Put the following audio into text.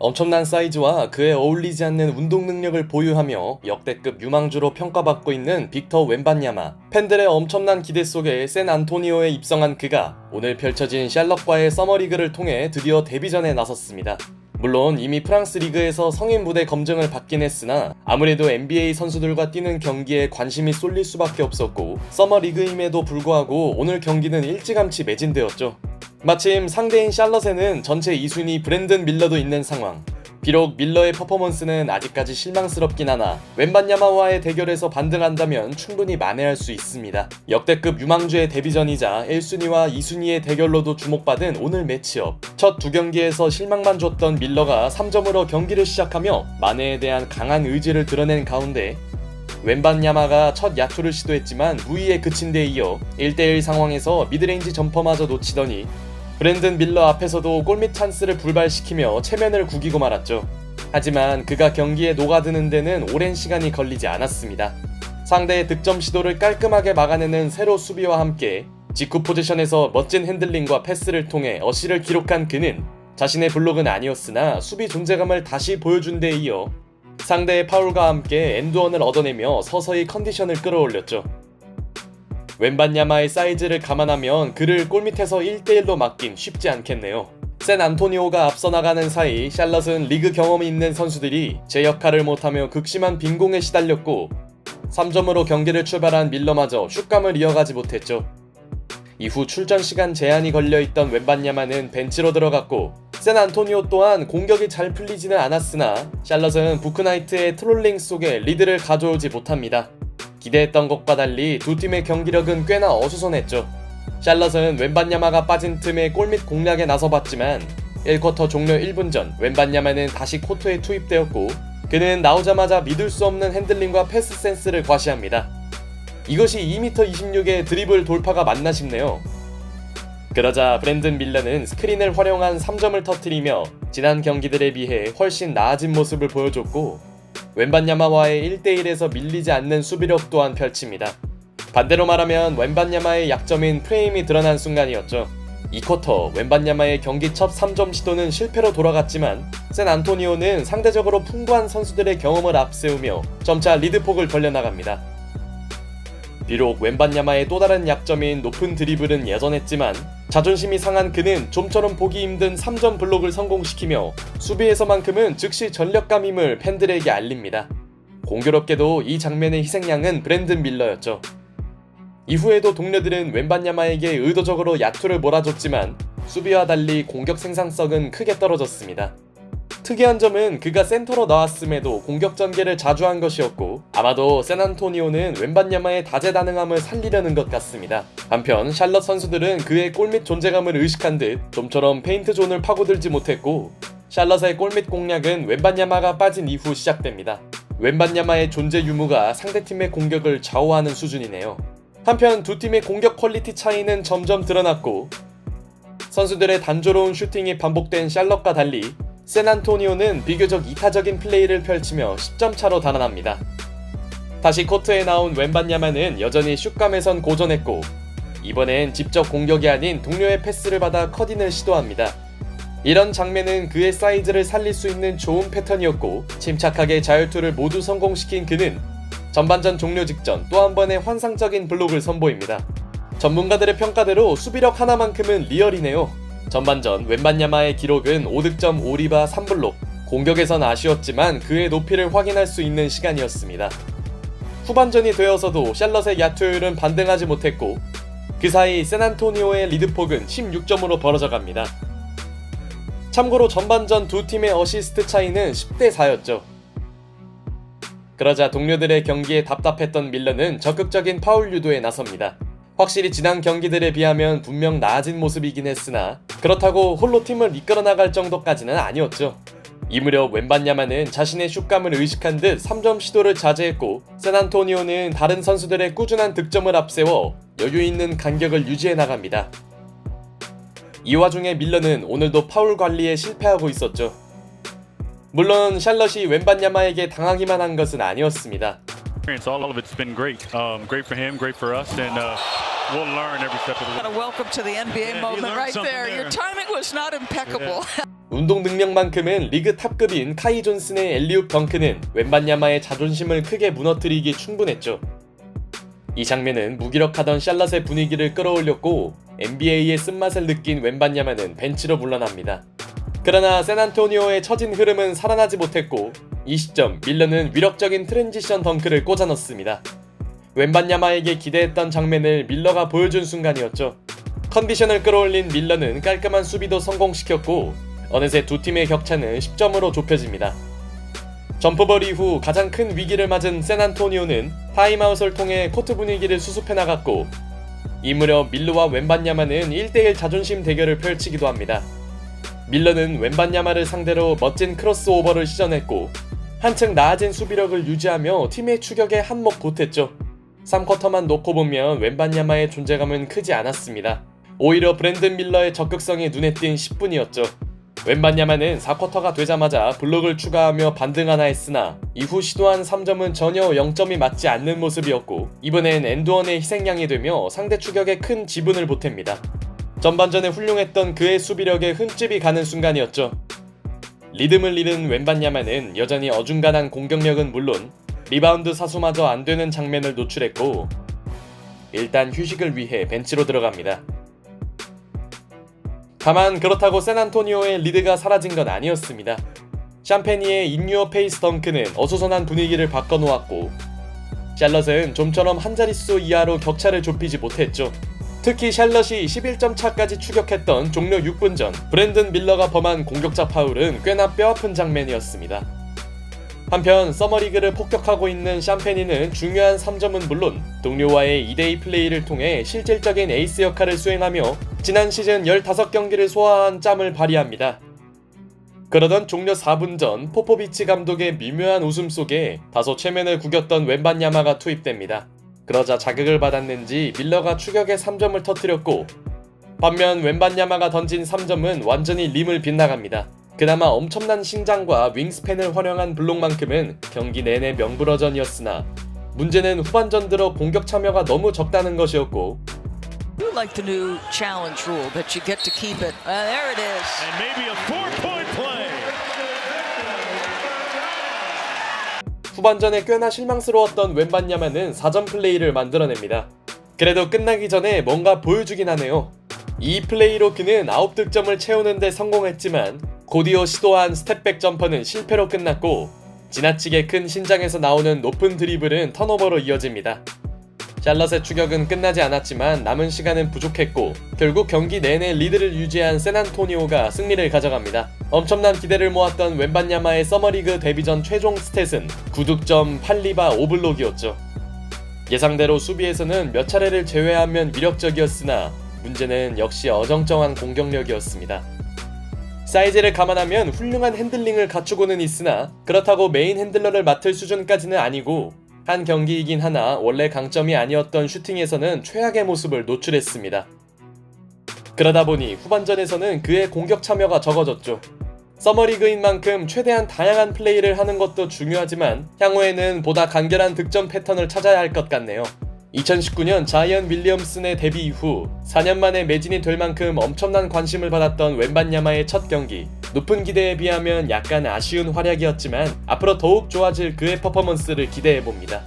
엄청난 사이즈와 그에 어울리지 않는 운동 능력을 보유하며 역대급 유망주로 평가받고 있는 빅터 웬반야마. 팬들의 엄청난 기대 속에 샌안토니오에 입성한 그가 오늘 펼쳐진 샬럿과의 서머리그를 통해 드디어 데뷔전에 나섰습니다. 물론 이미 프랑스 리그에서 성인 무대 검증을 받긴 했으나 아무래도 NBA 선수들과 뛰는 경기에 관심이 쏠릴 수밖에 없었고 서머 리그임에도 불구하고 오늘 경기는 일찌감치 매진되었죠. 마침 상대인 샬럿에는 전체 2순위 브랜든 밀러도 있는 상황. 비록 밀러의 퍼포먼스는 아직까지 실망스럽긴 하나 웬반야마와의 대결에서 반등한다면 충분히 만회할 수 있습니다. 역대급 유망주의 데뷔전이자 1순위와 2순위의 대결로도 주목받은 오늘 매치업. 첫 두 경기에서 실망만 줬던 밀러가 3점으로 경기를 시작하며 만회에 대한 강한 의지를 드러낸 가운데 웬반야마가 첫 야투를 시도했지만 무의에 그친 데 이어 1대1 상황에서 미드레인지 점퍼마저 놓치더니 브랜든 밀러 앞에서도 골밑 찬스를 불발시키며 체면을 구기고 말았죠. 하지만 그가 경기에 녹아드는 데는 오랜 시간이 걸리지 않았습니다. 상대의 득점 시도를 깔끔하게 막아내는 세로 수비와 함께 직후 포지션에서 멋진 핸들링과 패스를 통해 어시를 기록한 그는 자신의 블록은 아니었으나 수비 존재감을 다시 보여준 데 이어 상대의 파울과 함께 엔드원을 얻어내며 서서히 컨디션을 끌어올렸죠. 웬반야마의 사이즈를 감안하면 그를 골밑에서 1대1로 막긴 쉽지 않겠네요. 샌안토니오가 앞서 나가는 사이 샬럿은 리그 경험이 있는 선수들이 제 역할을 못하며 극심한 빈공에 시달렸고 3점으로 경기를 출발한 밀러마저 슛감을 이어가지 못했죠. 이후 출전 시간 제한이 걸려있던 웬반야마는 벤치로 들어갔고 샌안토니오 또한 공격이 잘 풀리지는 않았으나 샬럿은 부크나이트의 트롤링 속에 리드를 가져오지 못합니다. 기대했던 것과 달리 두 팀의 경기력은 꽤나 어수선했죠. 샬럿은 웬반야마가 빠진 틈에 골밑 공략에 나서봤지만 1쿼터 종료 1분 전 웬반야마는 다시 코트에 투입되었고 그는 나오자마자 믿을 수 없는 핸들링과 패스 센스를 과시합니다. 이것이 2m26의 드리블 돌파가 맞나 싶네요. 그러자 브랜든 밀러는 스크린을 활용한 3점을 터뜨리며 지난 경기들에 비해 훨씬 나아진 모습을 보여줬고 웬반야마와의 1대1에서 밀리지 않는 수비력 또한 펼칩니다. 반대로 말하면 웬반야마의 약점인 프레임이 드러난 순간이었죠. 2쿼터 웬반야마의 경기 첫 3점 시도는 실패로 돌아갔지만 샌안토니오는 상대적으로 풍부한 선수들의 경험을 앞세우며 점차 리드폭을 벌려나갑니다. 비록 웬반야마의 또 다른 약점인 높은 드리블은 여전했지만 자존심이 상한 그는 좀처럼 보기 힘든 3점 블록을 성공시키며 수비에서만큼은 즉시 전력감임을 팬들에게 알립니다. 공교롭게도 이 장면의 희생양은 브랜든 밀러였죠. 이후에도 동료들은 웬반야마에게 의도적으로 야투를 몰아줬지만 수비와 달리 공격 생산성은 크게 떨어졌습니다. 특이한 점은 그가 센터로 나왔음에도 공격 전개를 자주 한 것이었고 아마도 샌안토니오는 웬반야마의 다재다능함을 살리려는 것 같습니다. 한편 샬럿 선수들은 그의 골밑 존재감을 의식한 듯 좀처럼 페인트 존을 파고들지 못했고 샬럿의 골밑 공략은 웬반야마가 빠진 이후 시작됩니다. 웬반야마의 존재 유무가 상대팀의 공격을 좌우하는 수준이네요. 한편 두 팀의 공격 퀄리티 차이는 점점 드러났고 선수들의 단조로운 슈팅이 반복된 샬럿과 달리 샌안토니오는 비교적 이타적인 플레이를 펼치며 10점 차로 달아납니다. 다시 코트에 나온 웬반야마는 여전히 슛감에선 고전했고 이번엔 직접 공격이 아닌 동료의 패스를 받아 컷인을 시도합니다. 이런 장면은 그의 사이즈를 살릴 수 있는 좋은 패턴이었고 침착하게 자유투를 모두 성공시킨 그는 전반전 종료 직전 또 한 번의 환상적인 블록을 선보입니다. 전문가들의 평가대로 수비력 하나만큼은 리얼이네요. 전반전 웬반야마의 기록은 5득점 5리바 3블록, 공격에선 아쉬웠지만 그의 높이를 확인할 수 있는 시간이었습니다. 후반전이 되어서도 샬럿의 야투율은 반등하지 못했고 그 사이 샌안토니오의 리드폭은 16점으로 벌어져갑니다. 참고로 전반전 두 팀의 어시스트 차이는 10대4였죠. 그러자 동료들의 경기에 답답했던 밀러는 적극적인 파울 유도에 나섭니다. 확실히 지난 경기들에 비하면 분명 나아진 모습이긴 했으나 그렇다고 홀로 팀을 이끌어 나갈 정도까지는 아니었죠. 이 무렵 웬반야마는 자신의 슛감을 의식한 듯 3점 시도를 자제했고 샌안토니오는 다른 선수들의 꾸준한 득점을 앞세워 여유 있는 간격을 유지해 나갑니다. 이 와중에 밀러는 오늘도 파울 관리에 실패하고 있었죠. 물론 샬럿이 웬반야마에게 당하기만 한 것은 아니었습니다. All of it's been great. Great for him, great for us, and will learn every step of the way. A welcome to the NBA moment right there. Your timing was not impeccable. 운동 능력만큼은 리그 탑급인 카이 존슨의 엘리웁 덩크는 웬반야마의 자존심을 크게 무너뜨리기 충분했죠. 이 장면은 무기력하던 샬럿의 분위기를 끌어올렸고 NBA의 쓴맛을 느낀 웬반야마는 벤치로 물러납니다. 그러나 샌안토니오의 처진 흐름은 살아나지 못했고 이 시점 밀러는 위력적인 트랜지션 덩크를 꽂아 넣습니다. 웬반야마에게 기대했던 장면을 밀러가 보여준 순간이었죠. 컨디션을 끌어올린 밀러는 깔끔한 수비도 성공시켰고 어느새 두 팀의 격차는 10점으로 좁혀집니다. 점프볼 이후 가장 큰 위기를 맞은 샌안토니오는 타임아웃을 통해 코트 분위기를 수습해 나갔고 이 무렵 밀러와 웬반야마는 1대1 자존심 대결을 펼치기도 합니다. 밀러는 웬반야마를 상대로 멋진 크로스오버를 시전했고 한층 나아진 수비력을 유지하며 팀의 추격에 한몫 보탰죠. 3쿼터만 놓고 보면 웬반야마의 존재감은 크지 않았습니다. 오히려 브랜든 밀러의 적극성이 눈에 띈 10분이었죠. 웬반야마는 4쿼터가 되자마자 블록을 추가하며 반등 하나 했으나 이후 시도한 3점은 전혀 0점이 맞지 않는 모습이었고 이번엔 엔드원의 희생양이 되며 상대 추격에 큰 지분을 보탭니다. 전반전에 훌륭했던 그의 수비력에 흠집이 가는 순간이었죠. 리듬을 잃은 웬반야마는 여전히 어중간한 공격력은 물론 리바운드 사수마저 안되는 장면을 노출했고 일단 휴식을 위해 벤치로 들어갑니다. 다만 그렇다고 샌안토니오의 리드가 사라진 건 아니었습니다. 샴페니의 인유어 페이스 덩크는 어수선한 분위기를 바꿔놓았고 샬럿은 좀처럼 한 자릿수 이하로 격차를 좁히지 못했죠. 특히 샬럿이 11점 차까지 추격했던 종료 6분 전 브랜든 밀러가 범한 공격자 파울은 꽤나 뼈아픈 장면이었습니다. 한편 서머리그를 폭격하고 있는 샴페니는 중요한 3점은 물론 동료와의 2대2 플레이를 통해 실질적인 에이스 역할을 수행하며 지난 시즌 15경기를 소화한 짬을 발휘합니다. 그러던 종료 4분 전 포포비치 감독의 미묘한 웃음 속에 다소 체면을 구겼던 웬반야마가 투입됩니다. 그러자 자극을 받았는지 밀러가 추격에 3점을 터뜨렸고 반면 웬반야마가 던진 3점은 완전히 림을 빗나갑니다. 그나마 엄청난 신장과 윙스팬을 활용한 블록만큼은 경기 내내 명불허전이었으나 문제는 후반전 들어 공격 참여가 너무 적다는 것이었고 You like the new challenge rule that you get to keep it. There it is. And maybe a 4-point play. 후반전에 꽤나 실망스러웠던 웬반야마는 4점 플레이를 만들어냅니다. 그래도 끝나기 전에 뭔가 보여주긴 하네요. 이 플레이로 그는 9득점을 채우는데 성공했지만 곧이어 시도한 스텝백 점퍼는 실패로 끝났고 지나치게 큰 신장에서 나오는 높은 드리블은 턴오버로 이어집니다. 샬럿의 추격은 끝나지 않았지만 남은 시간은 부족했고 결국 경기 내내 리드를 유지한 샌안토니오가 승리를 가져갑니다. 엄청난 기대를 모았던 웬반야마의 서머리그 데뷔전 최종 스탯은 9득점 8리바 5블록이었죠. 예상대로 수비에서는 몇 차례를 제외하면 위력적이었으나 문제는 역시 어정쩡한 공격력이었습니다. 사이즈를 감안하면 훌륭한 핸들링을 갖추고는 있으나 그렇다고 메인 핸들러를 맡을 수준까지는 아니고 한 경기이긴 하나 원래 강점이 아니었던 슈팅에서는 최악의 모습을 노출했습니다. 그러다 보니 후반전에서는 그의 공격 참여가 적어졌죠. 서머리그인 만큼 최대한 다양한 플레이를 하는 것도 중요하지만 향후에는 보다 간결한 득점 패턴을 찾아야 할 것 같네요. 2019년 자이언 윌리엄슨의 데뷔 이후 4년 만에 매진이 될 만큼 엄청난 관심을 받았던 웬반야마의 첫 경기. 높은 기대에 비하면 약간 아쉬운 활약이었지만 앞으로 더욱 좋아질 그의 퍼포먼스를 기대해봅니다.